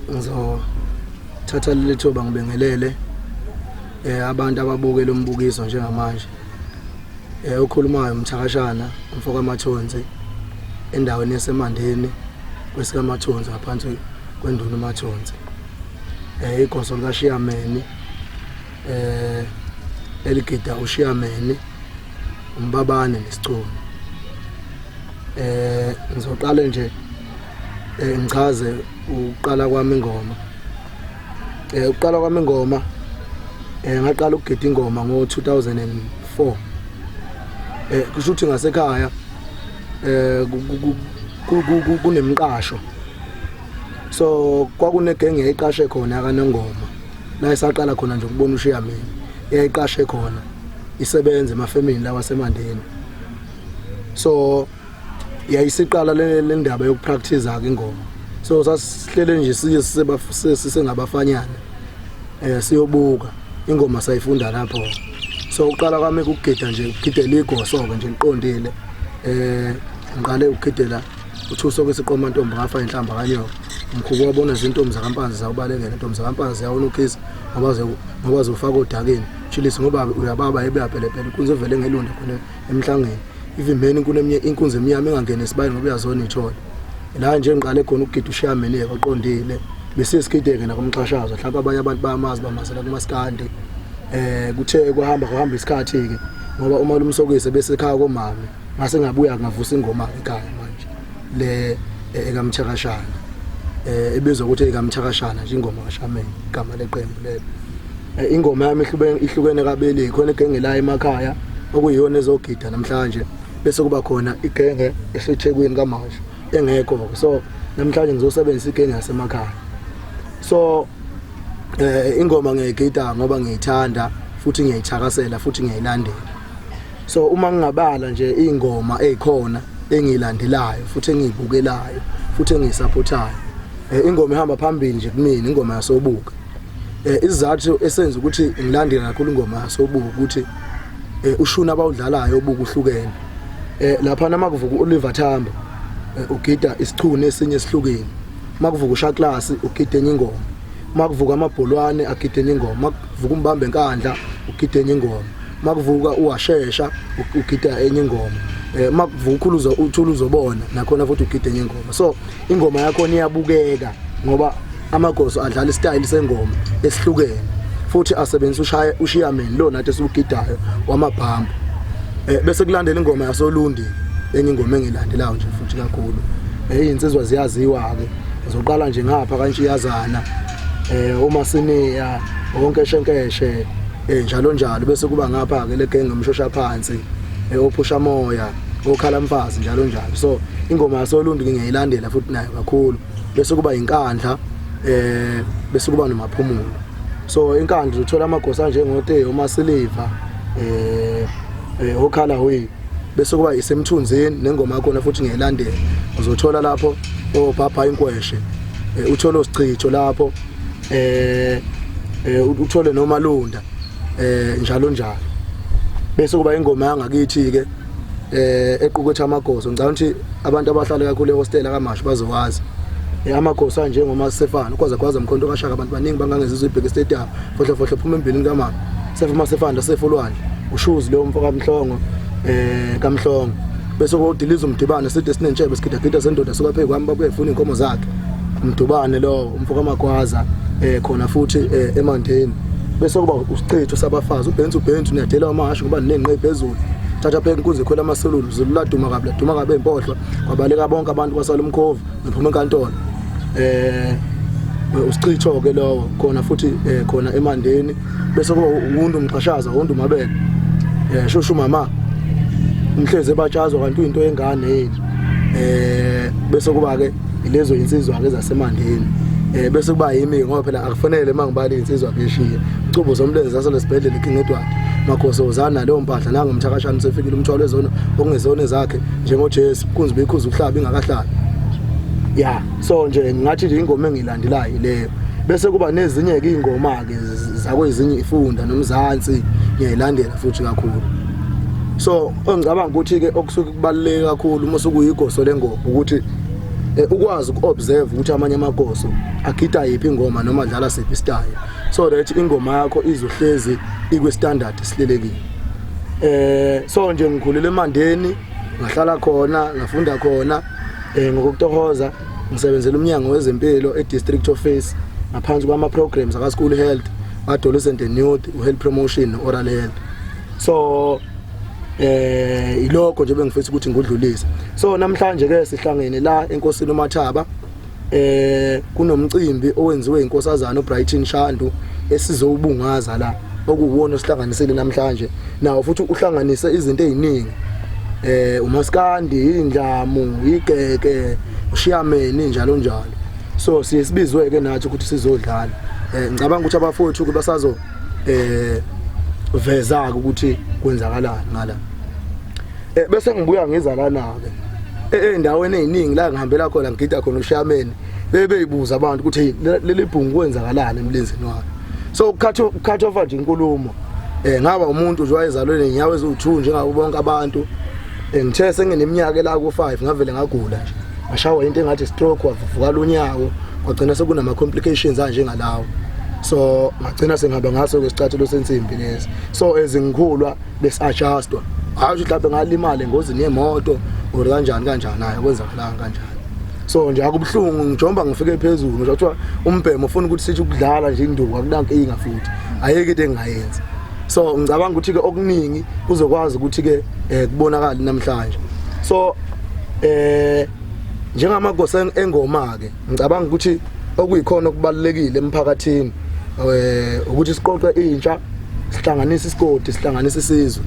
ngizothatha leli thuba ngibingelele abantu ababuke lo mbukiso njengamanje. Ukhulumayo uMthakashana umfoka Mathonzi endaweni yaseMandeni kwesika Mathonzi ngaphansi kwenduna uMathonzi. Igoso likaShiyameni eligida uShiyameni umbabane nesicuni. Ngizoqala nje ngichaze uqala kwami ingoma. Uqala kwami ingoma ngaqala ukugida ingoma ngo-2004. Kusho ukuthi ngasekhaya kunemqasho. So kwakunegenge eyiqashe khona kaNongoma. La isaqala khona nje ukubona uShiyameni. Eyiqashe khona isebenze emafemini lawa waseMandeni. So yayisiqala le ndaba yokupractice ke ingoma. So sasihlele nje sisengabafanyana siyobuka ingoma sayifunda lapho. So uqala kwami ukugida nje ukugidela igoso ke nje liqondile. Ngiqale ukugidela uthuso kwesiqoma ntombi ngafa inhlamba kanyoka. Umkhubo wabona izintombi zakampanzi zawubalekela intombi zakampanzi yawona ukhisi ngoba zofaka odakeni. Chilisi ngoba uyababa ebeyapelepele kunze vele ngelunda khona emhlangeni. Ivimbeni kunemnye inkunzi emnyama engangena esibayeni ngoba uyazona ithola. La nje ngiqale khona ukugida uShiyameni eqondile. Bese sigideke nakumxhashazo mhlawumbe abanye abantu bayamazi bamasela kumaskandi. Kuthe kuhamba isikhathi ke ngoba uma lumsokise bese ekhaya komama ngase ngabuya ngavusa ingoma ekhaya manje le ekamthakashana ebizwa ukuthi ekamthakashana nje ingoma kaShameni igama leqembu lelo. Ingoma yami ihlukene kabili khona igenge la emakhaya okuyiyona ezogida namhlanje bese kuba khona igenge eseThekwini kaMasha engekho. So namhlanje ngizosebenzisa igenge yasemakhaya. So ingoma ngiyigida ngoba ngiyithanda futhi ngiyithakasela futhi ngiyayilandela. So uma ngingabala nje ingoma ezikhona engilandelayo futhi engizibukelayo futhi engiyisupportayo, ingoma ihamba phambili nje kumina ingoma yasobuka. Isizathu esenza ukuthi ngilandele kakhulu ingoma yasobuka ukuthi ushuna abawudlalayo obuka uhlukene. Lapha namakuvuka uOliver Tambo ugida isichune esinye esihlukene. Makuvuka uShaklasi ugida enye ingoma. Makuvuka amabholwane agida enye ingoma. Makuvuka umbambe enkandla ugida enye ingoma. Makuvuka uwashesha ugida enye ingoma. Makuvuka uthula uzobona nakhona futhi ugida enye ingoma. So ingoma yakho iyabukeka ngoba amagoso adlala istyle sengoma esihlukene futhi asebenzisa uShiyameni lo nathi esibugidayo wamabhambu. Bese kulandela ingoma yasoLundi enye ingoma engilandelayo nje futhi kakhulu. Izinsizwa ziyaziwa ke. Ngizoqala nje ngapha kantsiyazana uMasiniya wonke shenkeshe njalo njalo bese kuba ngapha ke legenge umshosha phansi ophusha moya okhala mfazi njalo njalo. So ingoma yasoLundi ngiyayilandela futhi nayo kakhulu. Bese kuba inkandla bese kuba nomaphumulo. So inkandla uthola amagosa nje ngoThe uMasiliva okhala hoyi bese kuba isemthunzini nengoma yakho futhi ngiyayilandela. Uzothola lapho obhabha inkweshe uthola osichitho lapho uthole noMalunda njalo njalo. Bese kuba ingoma yangakithi ke equkethe amagoso. Ngicabanga ukuthi abantu abahlala kakhulu eHostel kaMasha bazowazi. Amagoso anje ngoMasefana kwaza mkhonto kaShaka abantu baningi bangangezizwe iBhek Stadium fohle phuma embilini kaMama sefuma sefanda sefolwandle ushuzi lo mfoka kaMhlongo kaMhlongo. Bese kodiliza umdibane sithi sinentshebe sigida sendoda suka phe kwami babuye ufuna inkomo zakhe umdubane lo umfoka kaMagwaza khona futhi eMandeni. Bese kuba usichitho sabafazi uBentu uyadela amasho ngoba nenqe phezulu thatha phela inkunzi ikhwela amaselulu ziladuma kabi empohlwa kwabaleka bonke abantu basalomkhovu nophuma enkantolo. Usichitho ke lo khona futhi khona eMandeni. Bese kuba uwundu umxhashaza uwundu mabele shushu mama umhleze ebatshazwa kanti into engane yini. Bese kuba ke ilezo insizwa ke zaseMandeni. Bese kuba yimi ngoba phela akufanele mangibali insizwa ngeshiye ucubo zomlenze zaselesibhedlela iKingedwa makhoso uzana leyo mpahla la ngomthakashana sefikile umthwalo ezona okungezona zakhe njengoJesu kunzi bekhuza uhlaba ingakahlali. So nje ngathi nje ingoma engilandelayo leyo. Bese kuba nezinye ke ingoma ke zakwezinye ifunda noMzansi ngiyayilandela futhi kakhulu. So ngicabanga ukuthi ke okusuke kubaluleke kakhulu uma sokuyigoso lengoma ukuthi ukwazi ukuobserve ukuthi amanye amagoso akhita yipi ingoma noma adlala siphi style so that ingoma yakho izohlezi ikwe standard sihlelekile. So nje ngikhulele eMandeni ngahlala khona ngafunda khona ngokutohoza ngisebenzela umnyango wezempilo e-district office ngaphansi kwama programs aka school health, adolescent and youth, health promotion, oral health. So iloko nje bengifisa ukuthi ngudlulise. So namhlanje ke sihlangene la enkosini uMathaba kunomcimbi owenziwe inkosazana uBrighton Shandu esizobungaza la okuwona sihlanganisele namhlanje nawo futhi uhlanganise izinto eziningi umaskandi, indlamu, igeke, ushiyameni njalo njalo. So siyesibizwe ke nathi ukuthi sizodlala. Ngicabanga ukuthi abafowethu basazo veza ukuthi kwenzakalani ngala. Bese ngibuya ngizalana ke endaweni eziningi la ngihambela khona ngigida khona ushiyameni bebeyibuza abantu ukuthi leli bhungu kwenzakalani emlenzeni wakhe. So cut off nje inkulumo ngaba umuntu nje wayezalwe nenyawo eziwu2 njengabo bonke abantu. Ngithe sengineminyaka la ku5 ngavele ngagula nje ngashawa into engathi stroke wavuka lonyawo kwagcina sekunama complications anje ngalawo. So ngagcina sengihamba ngaso kwesicathulo sensimbi lezi. So ezingikhulwa besadjustwa hayi mhlawumbe ngalimala engozini yemoto or kanjani hayi kwenzakalanga kanjani. So nje akubhlungu ngijomba ngifike phezulu nje kuthiwa umbhemo ufuna ukuthi sithi ukudlala nje induku akunankinga futhi ayeke into engayenza. So ngicabanga ukuthi ke okuningi uzokwazi ukuthi ke kubonakala namhlanje. So njengamagoso engoma ke ngicabanga ukuthi okuyikhona okubalekile emphakathini ukuthi siqoqe intsha, sihlanganise isigodi, sihlanganise isizwe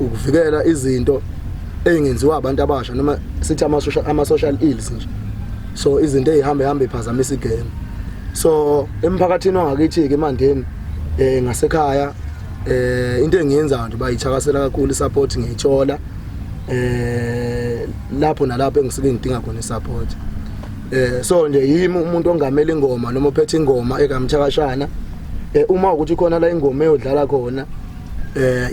ukuvikela izinto engenziwa abantu abasha noma sithi ama social ills nje. So izinto ezihamba iphazamisa igame. So emphakathini wangakithi ke eMandeni ngasekhaya into engiyenzayo nje bayithakasela kakhulu isupport ngiyithola lapho nalapho engisike ngidinga khona isupport. So nje yimi umuntu ongamela ingoma noma ophethe ingoma ekamthakashana uma ukuthi khona la ingoma eyodlala khona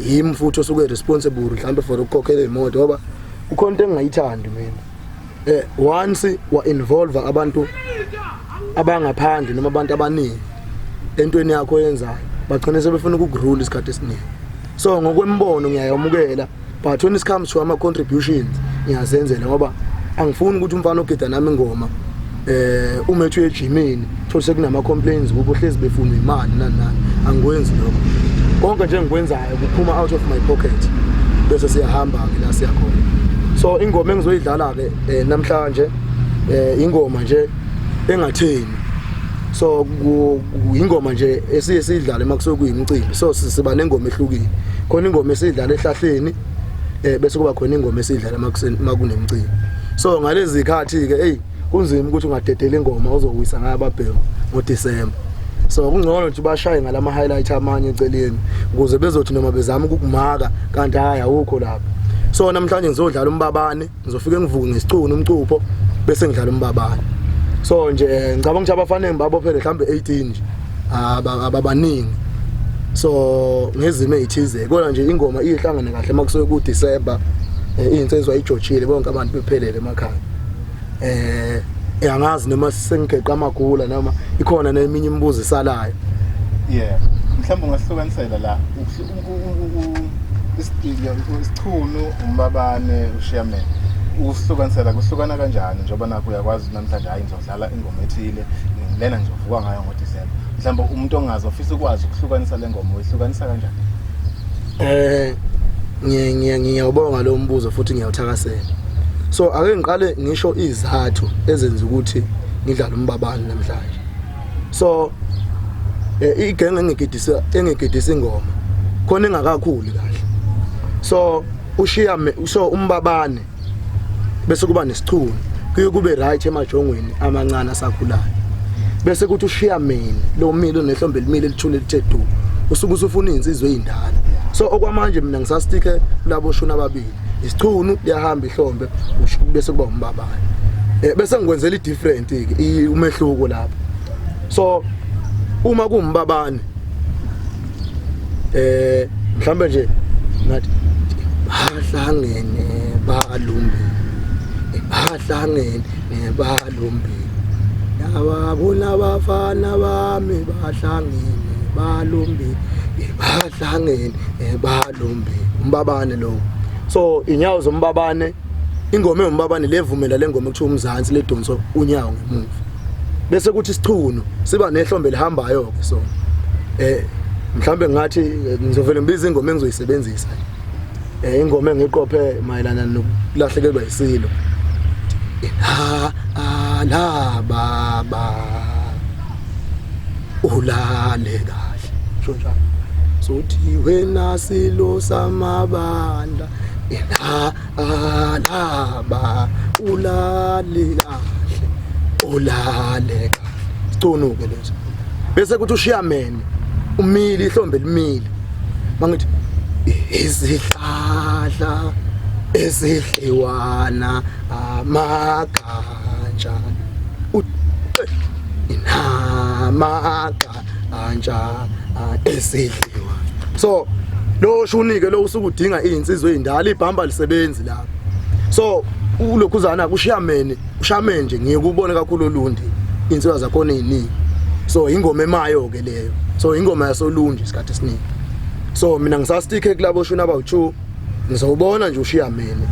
yimi futhi osuke responsible mhlawumbe for ukukhokhela imoto ngoba ukhona into engayithandi mina. Once wa involve abantu abangaphandle noma abantu abaningi entweni yakho yenzayo bagcina sebefuna ukugrule isikhathi esiningi. So ngokwembono ngiyayamukela but when it comes to ama contributions ngiyazenzela ngoba angifuni ukuthi umfana ogida nami ingoma umethu ejimini thola sekunama complaints ukuhlezi befuna imali nani angikwenzi lokho. Konke nje engikwenzayo kuphuma out of my pocket bese siyahamba ke la siyakhona. So ingoma engizoyidlala ke namhlanje ingoma nje engatheni. So ingoma nje esiye sidlale makusuke kuyimicimbi. So siba nengoma ehlukile. Khona ingoma esidlala ehlahleni bese kuba khona ingoma esidlala makunemicimbi. So ngalezi ikhathi ke kunzima ukuthi ungadedela ingoma ozowisa ngababheko ngoDisemba. So kungcono nje bashaye ngalama highlight amanye eceleni ukuze bezothi noma bezama ukukumaka kanti hayi awukho lapha. So namhlanje ngizodlala umbabane, ngizofika ngivuke ngesicunu umcupho bese ngidlala umbabane. So nje ngicabanga ukuthi abafana engibabophele mhlambe 18 nje ababaningi. So ngezime ezithize kodwa nje ingoma iyihlangane kahle makusuke kuDisemba insizwa ijojile bonke abantu bephelele emakhaya. Angazi noma sengigeqa amagula noma ikhona neminye imibuzo esalayo. Yeah, mhlawumbe ungasihlukanisela la isichunu umbabane ushiyamene usihlukanisela kuhlukana kanjani njengoba nakho uyakwazi namhlanje hayi ngizodlala ingoma ethile ngilena ngizovuka ngayo ngoDisemba. Mhlawumbe umuntu ongazi ofisa ukwazi ukuhlukanisa le ngoma uyihlukanisa kanjani? Ngiyabonga lo mbuzo futhi ngiyawuthakasela. So ake ngiqale ngisho izathu ezenza ukuthi ngidlale umbabane namhlanje. So igenge engigidisa ingoma khona engakakhulu kahle. So so umbabane bese kuba nesichunu kuye kube right emajongweni amancane asakhulayo. Bese kuthi ushiyameni lo milo nehlombe limile lithule lithe du usuke usufuna insizwe ezindala. So okwamanje mina ngisastike labo shuna ababili isichunu liyahamba ihlombe bese kuba umbabane. Bese ngikwenzela i-different ke umehluko lapha. So uma kuumbabane mhlambe nje ngathi bahlangene balumbi bahlangene nebalumbile yababona abafana bami bahlangene balumbile bahlangene nebalumbile umbabane lo so inyawo zombabane ingoma yombabane levumela lengoma ekuthiwa umzansi ledonso unyawo ngemuva bese kuthi isichuno siba nehlombe lihambayo ke so mhlambe ngathi ngizovela ngibiza ingoma engizoyisebenzisa ingoma engiqophe mayelana nokulahlekelwa isilo la baba ulale kahle shonjalo sothi wena silo samabandla la baba ulale kahle ulale kahle sicunuke leso bese kuthi ushiyamene umili ihlombe limili mangithi izihlahla esidliwana amaganja inamaganja esidliwa so lo shunike lo usukudinga izinsizwe ezindala ibhamba lisebenzi lapha so ulokhuzana kushiyamene ushame nje ngiyekubona kakhulu olundi insizwa zakhona eziningi so ingoma emayo ke leyo so ingoma yasolundi isikhathi esiningi so mina ngisastike kulabo shuna abawu2 ngizobona nje ushiyamene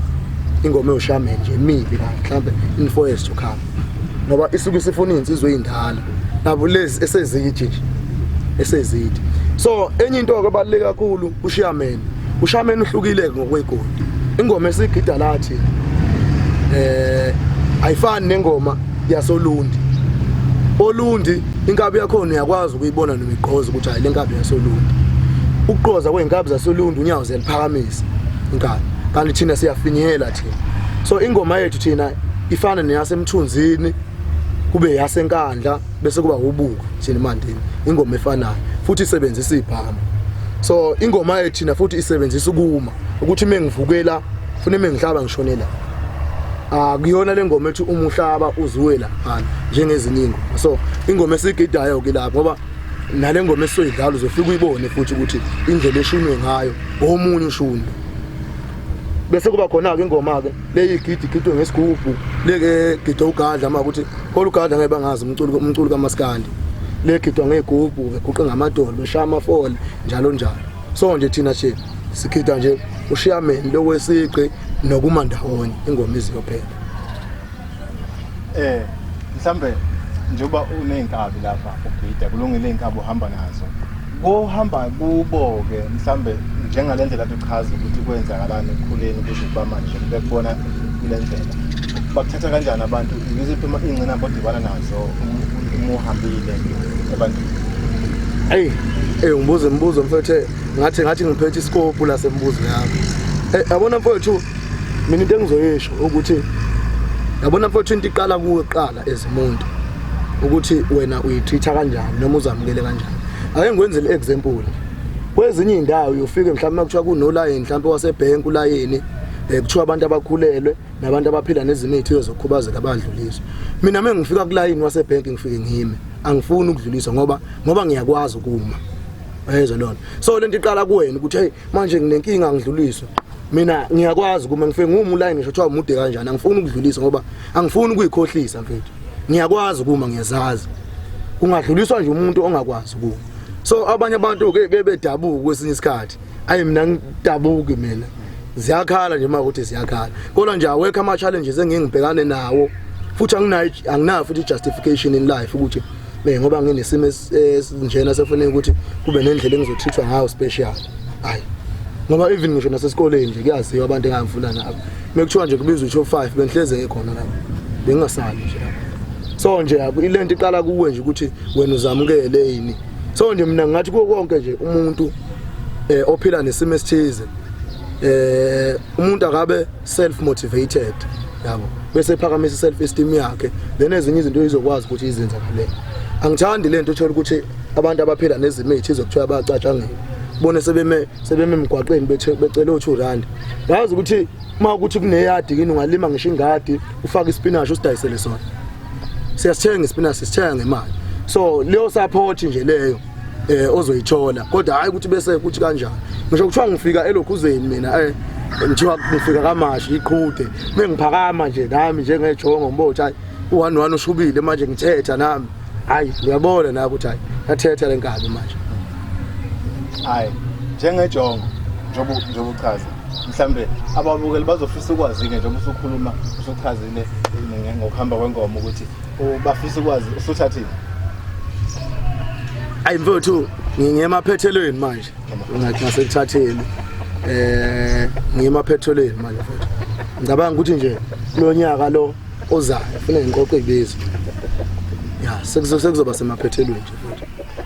ingoma yoshamene nje mibi la mhlambe in 4 years to come ngoba isuke sifuna izinsizwe ezindala labo lezi esezithi so enye into okubaluleke kakhulu ushiyamene uhlukile ngokwegodi ingoma esigida lathi ayifani nengoma yasolundi olundi inkabi yakho uyakwazi ukuyibona nomiqhozo ukuthi hayi lenkabi yasolundi ukuqoza kweinkabi zasolundi unyawo zeliphakamisa inkabi kanti thina siyafinyela thina so ingoma yethu thina ifana neyasemthunzini kube yasenkandla bese kuba ubuko thina emandini ingoma efanayo futhi isebenzisa ibhama so ingoma yethu thina futhi isebenzisa ukuma ukuthi mengivukela ufune mengihlaba ngishonela akuyona lengoma ethi umuhlaba uzuwela phana njengezinye ingoma so ingoma esigidayo ke lapho ngoba nalengoma esoyidlala uzofika uyibone futhi ukuthi indlela eshunwe ngayo omunye ushuni bese kuba khona ke ingoma ke leyigidi gidwe ngesigubhu leke gidwa ugadla manje ukuthi khona ugadla ngeke bangazi umculo kaMaskandi legidwa ngegubhu beguqe ngamadolo beshaya amafole njalo so nje thina nje sikhida nje ushiyameni lokwesiqi nokuma ndawonye ingoma iziyophela mhlambe njoba unenkabi lapha ugida kulungile inkabi uhamba nazo kohamba kubo ke mhlambe njengalendlela lathi uchaza ukuthi kwenzakalani ekukhuleni ukuze kuba manje bekubona kulendlela bakuthatha kanjani abantu yiziphi ingqinamba odibana nazo umuhambile abantu umbuzo mfethu ngathi ngiphethe isikophu la sembuzo yami yabona mfethu mina into engizoyisho ukuthi yabona mfethu into iqala kuwe kuqala ezimuntu ukuthi wena uyitreata kanjani noma uzamukele kanjani ake ngikwenzele example kwezinye indawo uyofike mhlawumbe makuthiwa kunolayini mhlawumbe wasebank ulayini kuthiwa abantu abakhulelwe nabantu abaphila nezimithi ezokhubazeka abadluliswa mina mengifika kulayini wasebank ngifike ngime angifuni ukudluliswa ngoba ngiyakwazi ukuma yezwa lona so lento iqala kuwena ukuthi hey manje nginenkinga ngidluliswa mina ngiyakwazi kuma ngifike ngumulayini ngisho kuthiwa umude kanjani angifuni ukudluliswa ngoba angifuni ukuyikhohlisa mfethu ngiyakwazi ukuma ngiyazazi kungadluliswa nje umuntu ongakwazi ukuma so abanye abantu ke bedabuka kwesinye isikhathi ayi mina ngidabuki mina ziyakhala nje makuthi ziyakhala kodwa nje awekho ama challenges engingibhekane nawo futhi anginayo futhi justification in life ukuthi ngoba nginesimo njena sefanele ukuthi kube nendlela engizotreatwa ngayo special hayi ngoba even ngisho nasesikoleni nje kuyaziwa abantu engangifuna nabo mekuthiwa nje kubizwa u 5 bengihleze ngekhona lapho bengingasali nje so nje ilento iqala kuwe nje ukuthi wena uzamukele yini so nje mina ngathi konke nje umuntu ophila nesimo esithize umuntu akabe self motivated yabo bese phakamisa self esteem yakhe then ezinye izinto izokwazi ukuthi izenzakalele angithandi lento ethola ukuthi abantu abaphila nezimithi izokuthiwa bacatshangela bone sebeme emgwaqeni becela u2 rand yazi ukuthi makuthi kuneyadi kini ungalima ngisho ingadi ufaka ispinach usidayisele sona siyasithenga ispinach sisithenga ngemali so leyo support nje leyo ozoyithola kodwa hayi ukuthi bese kuthi kanjani ngisho kuthiwa ngifika elokhuzeni mina ngithiwa ngifika kaMashi iqhude mengiphakama nje nami njengejongo ngibothi hayi u11 ushubile manje ngithetha nami hayi ngiyabona na ukuthi hayi yathetha lenkabi manje hayi njengejongo njobo uchaza mhlambe ababukeli bazofisa ukwazi ke njengoba usukhuluma usuchazile ngokuhamba kwengoma ukuthi bafisa ukwazi usuthathile hayi mfowethu ngiyemaphethelweni manje ngathi ngasekuthatheli ngiyemaphethelweni manje mfowethu ngicabanga ukuthi nje lo nyaka lo ozayo kufanele ngiqoqe ibizo ya sekuzoba semaphethelweni nje mfowethu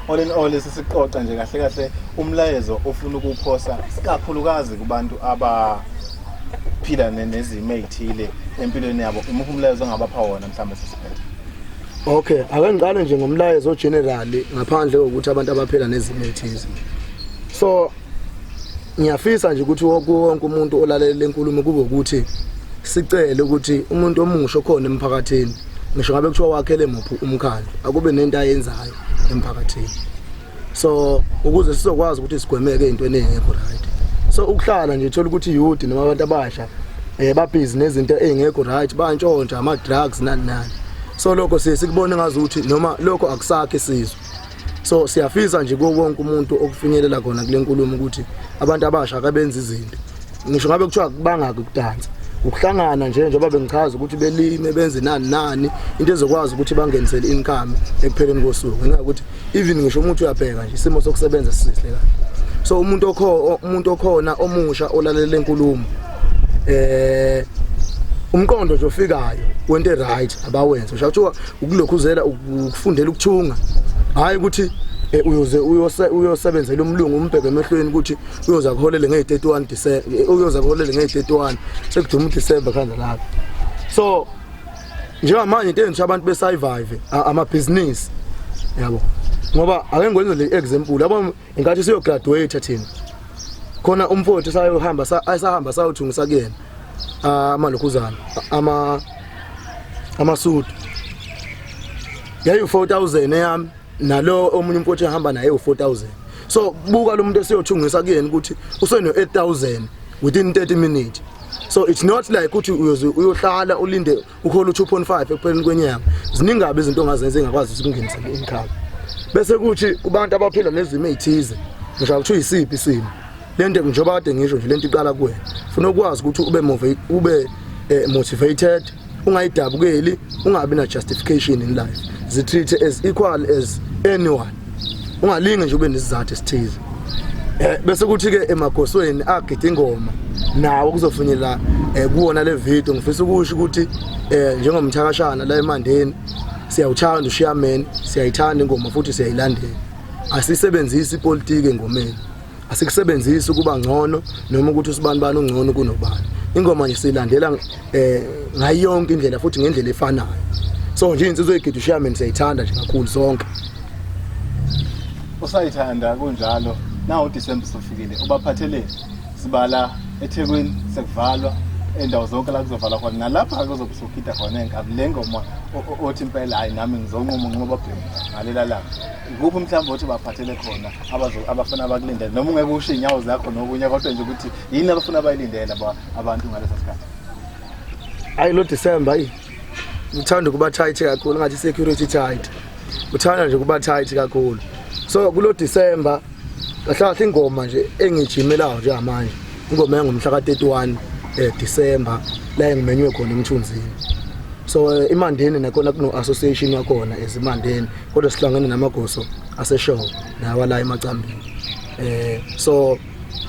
all in all sisiqoqa nje kahle kahle umlayezo ofuna ukuphosa sikakhulukazi kubantu abaphila nezimo ezithile empilweni yabo umlayezo ongabapha wona mhlawumbe sisiphethe. Okay, ake ngiqale nje ngomlayezo generally ngaphandle kokuthi abantu abaphila nezimo ezithize. So ngiyafisa nje ukuthi wonke umuntu olalela lenkulumo kube ukuthi sicele ukuthi umuntu omusha khona emphakathini ngisho ngabe kuthiwa wakhele muphi umkhandlu akube nento ayenzayo emphakathini. So ukuze sizokwazi ukuthi sigwemeke ezintweni ezingekho right. So ukuhlala nje thola ukuthi youth noma abantu abasha babhizi nezinto ezingekho right bantshontsha ama drugs nani. So lokho sikubona ngazi ukuthi noma lokho akusakhe isizwe. So siyafisa nje wonke umuntu okufinyelela khona kule nkulumo ukuthi abantu abasha akabenza izinto. Ngisho ngabe kuthiwa bangaka ukudansa. Ukuhlangana nje njengoba bengichaza ukuthi belime benze nani into ezokwazi ukuthi bangenisele income ekupheleni kosuku. Ngeke ukuthi even ngisho umuntu uyabheka nje isimo sokusebenza sisihle kahle. So umuntu okhona omusha olalela inkulumo umqondo nje ofikayo wento right abawenza usho kuthiwa ukulokhuzela ukufundela ukuthunga hayi ukuthi uyosebenzela umlungu umbheke emehlweni ukuthi uyoza kuholele nge31 December uyoza kuholele nge31 sekuduma uDecember khanda lapho. So njengamanje into enje abantu besurvive ama business yabo ngoba ake ngikwenze le example yabo ingathi siyo graduate thina khona umfowethu sayahamba sayothungisa kuyena amalokhuzana amasudu yayi 4000 eyami nalo omunye umfowethu ehamba naye u4000. So buka lo muntu esiyothungisa kuyena ukuthi useno 8000 within 30 minutes. So it's not like ukuthi uyohlala ulinde ukhola 2.5 ekupheleni kwenyanga. Ziningabe izinto ongazenza engakwazi ukungenisa income. Bese kuthi kubantu abaphila nezimo ezithize ngisho ukuthi uyisiphi isimo lento njengoba kade ngisho nje lento iqala kuwena ufuna ukwazi ukuthi ube motivated ungayidabukeli ungabi na justification in life zitreat as equal as anyone ungalinge nje ube nesizathu esithize bese kuthi ke emagosweni agida ingoma nawo kuzofunyela kuwona le video ngifisa ukusho ukuthi njengomthakashana la eMandeni siyawuthanda uShiyaman siyayithanda ingoma futhi siyayilandela asisebenzisi ipolitiki engomeni asikusebenzisi ukuba ngcono noma ukuthi usibani bani ungcono kunobani ingoma nje silandela ngayonke indlela futhi ngendlela efanayo. So nje insizwe egida uShiyaman siyayithanda nje kakhulu sonke usayithanda kunjalo na uDecember sofikile ubaphathele sibala eThekwini sekuvalwa endawo zonke la kuzovala khona nalapha kuzokusukida khona enkabi lengoma othi impela hayi nami ngizonquma ngoba bhemu ngalela la kuphi mhlawumbe othi baphathele khona abafuna abakulindele noma ungeke usho inyawo zakho nokunye kodwa nje ukuthi yini abafuna bayilindele abantu ngalesa sikhathi. Hayi lo December hayi uthanda kuba tight kakhulu ngathi security tight uthanda nje kuba tight kakhulu. So kulo December kahle ingoma nje engijimelayo nje manje ingoma engomhla ka31 December la engimenywe khona emthunzini. So iMandeni nakhona kuno association yakhona eziMandeni kodwa sihlangene namagoso aseshow nawa la eMacambini. So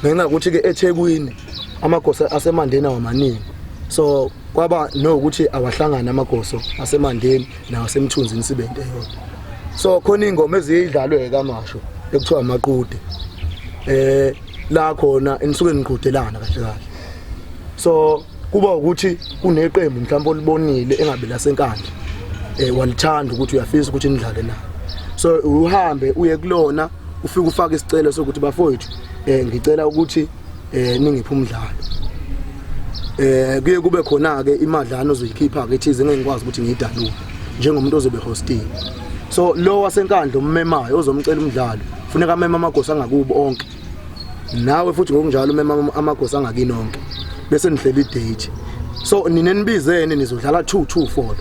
ngenxa ukuthi ke eThekwini amagoso aseMandeni awamaningi. So kwaba nokuthi awahlangana amagoso aseMandeni nawasemthunzini sibe into eyodwa. So khona ingoma ezidlalwe kaMasho ekuthiwa amaqude. La khona enisuke niqhudelana kahle kahle. So kuba ukuthi kuneqembu mhlawumbe olibonile engabe lasenkandla walithanda ukuthi uyafisa ukuthi nidlale nayo. So uhambe uye kulona ufike ufake isicelo sokuthi bafowethu ngicela ukuthi ningiphe umdlalo. Kuye kube khona ke imadlana ozoyikhipha ke ethize ngeke ngikwazi ukuthi ngiyidalule njengomuntu ozobe hosting. So lo wasenkandla ummemayo ozomcela umdlalo funeka amema amagosa angakubo onke nawe futhi ngokunjalo umema amagosa angakinonke. bese nihlela idate. So nina nibizene nizodlala 2-2-4.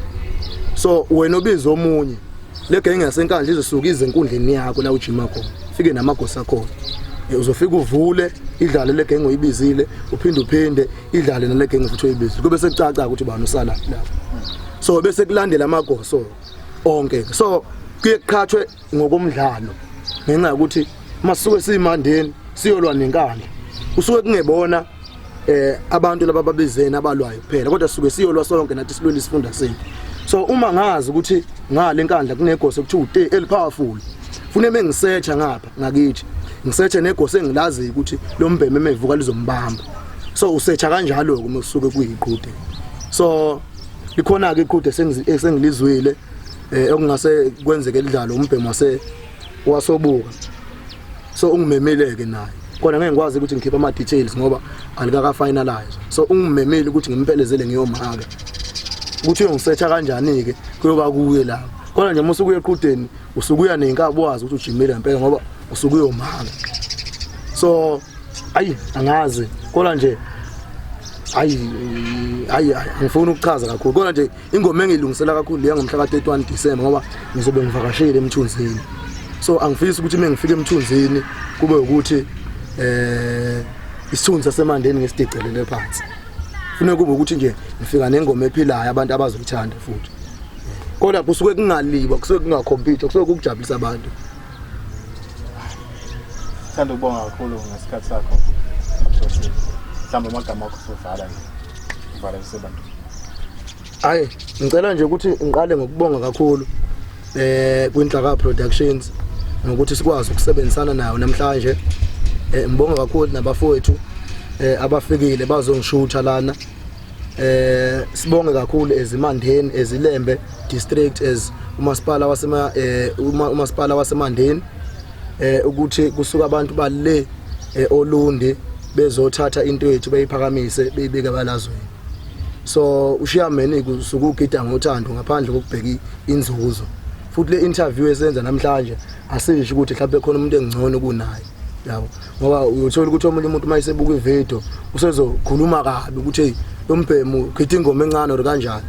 So wena obiza omunye le genge yasenkandla izosuka izenkundleni yakho la ujima khona. Fike namagosa akho. Uzofika uvule idlale le genge oyibizile uphinde idlale nale genge futhi oyibizile. Kube sekucaca ukuthi bani usala lapho. So bese kulandela amagoso onke. So kuye kuqhathwe ngokomdlalo. Ngenxa ukuthi masuke simandeni siyolwa nenkandla. Usuke kungebona abantu laba babizena abalwayo kuphela kodwa suke siyolwa sonke nathi silwela isifunda sethu. So uma ngazi ukuthi ngale nkandla kunegoso ekuthiwa elipowerful fune mengisearcha ngapha ngakithi ngisearcha negoso engilazi ukuthi lo mbheme emevuka lizombamba. So usearcha kanjalo kuma kusuke kuyiqhude. So likhona ke iqhude sengilizwile okungase kwenzeke idlalo umbheme wasobuka. So ungimemeleke naye kodwa ngeke ngikwazi ukuthi ngikhipha ama details ngoba alikaka finalize. So ungimemeli ukuthi ngimphelezele ngiyomhaka ukuthi ngisearcha kanjani ke kuyoba kuye la kodwa nje musuku eqhudeni usukuya nenkabo wazi ukuthi ujimela impela ngoba usukuyomhaka. So angazi kodwa nje ngifuna ukuchaza kakhulu kodwa nje ingoma engilungisela kakhulu le ngomhla ka-31 December ngoba ngizobe ngivakashile eMthunzini. So angifisi ukuthi mengifika eMthunzini kube ukuthi isithunzi sasemandeni ngesidecelele phansi. Funa kube ukuthi nje ngifika nengoma ephilayo abantu abazothanda futhi. Kodwa kusuke kungaliwa kusuke kungacompete kusuke kukujabulisa abantu. Sithanda ukubonga kakhulu ngesikhathi sakho. Mhlawumbe amagama akho sovala nje. Uvala isebantu. Ngicela nje ukuthi ngiqale ngokubonga kakhulu kwinhlaka productions ngokuthi sikwazi ukusebenzisana nayo namhlanje. Ngibonga kakhulu nabafowethu abafikile bazongishutha lana. Sibonge kakhulu ezimandeni ezilembe district as umasipala wasemandeni ukuthi kusuka abantu bale olundi bezothatha into yethu beyiphakamise beyibeka balazweni. So ushiyameni kusuka ugida ngothando ngaphandle kokubheka inzuzo. Futhi le interview esenza namhlanje asisho ukuthi mhlawumbe khona umuntu engcono kunaye. Yabo ngoba uyothola ukuthi omunye umuntu mayisebuka ivideo usezokhuluma kabi ukuthi lo mbhemu ukhetha ingoma encane or kanjani.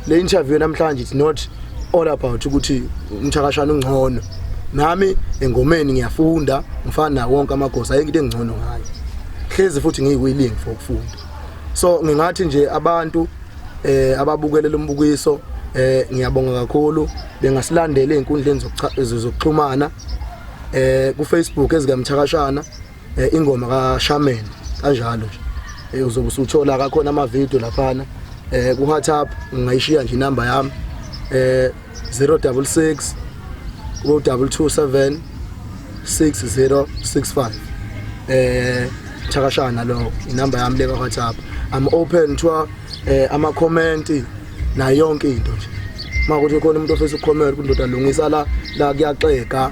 Le interview namhlanje it's not all about ukuthi uMthakashana ungcono. Nami engomeni ngiyafunda ngifana na wonke amagosa ayike into engcono ngayo. Hlezi futhi ngiyilling for ukufunda. So ngingathi nje abantu ababukele lo mbukiso ngiyabonga kakhulu bengasilandela einkundleni zokuxhumana ku Facebook ezikaMthakashana ingoma kaShaman kanjalo nje uzobe usuthola kakhona ama video laphana ku WhatsApp ngayishiya nje inamba yami 066 227 6065 Thakashana lo inamba yami le ka WhatsApp. I'm open to ama comment na yonke into nje. Makuthi khona umuntu ofisa ukucomment kundoda alungisa la kuyaxeka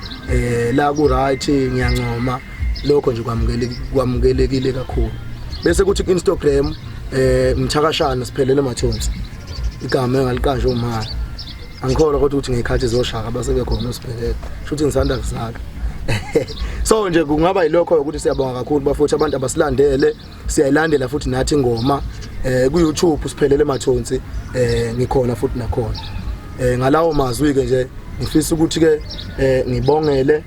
la ku right ngiyancoma lokho nje kwamukelekile kakhulu. Bese kuthi ku Instagram Mthakashana siphelele mathonsi. Igama engaliqasha uma angikholwa ukuthi ngekhathi zoshaka basebekhona usiphelele. Shuthi ngisanda kuzaka. So nje kungaba yilokho ukuthi siyabonga kakhulu bafuthi abantu abasilandele siyayilandela futhi nathi ingoma ku YouTube siphelele mathonsi ngikhona futhi nakhona. Ngalawo mazwi ke nje ngifisa ukuthi ke ngibongele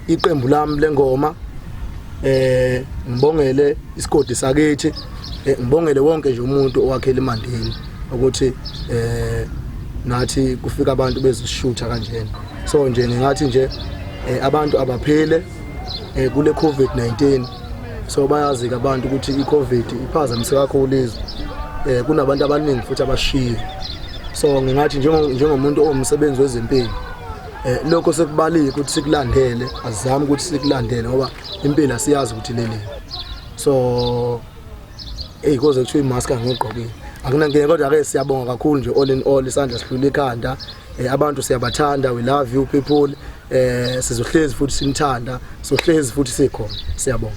iqembu lami lengoma ngibongele isigodi sakithi ngibongele wonke nje umuntu owakhela imandeni ukuthi nathi kufika abantu bezishutha kanjena. So nje ngingathi nje abantu abaphile kule COVID-19. So bayazi abantu ukuthi iCovid iphazamise kakhulu izwe. Kunabantu abaningi futhi abashiye. So ngingathi njengomuntu omsebenzi wezempilo lokho sekubalike ukuthi sikulandele azizame ukuthi sikulandele ngoba impilo asiyazi ukuthi leli. So koze kuthiwa imask angigqokile akunangeke kodwa ake siyabonga kakhulu nje all in all isandla sihlule ikhanda. Abantu siyabathanda, we love you people. Sizohlezi futhi sinithanda, sohlezi futhi sikhona. Siyabonga.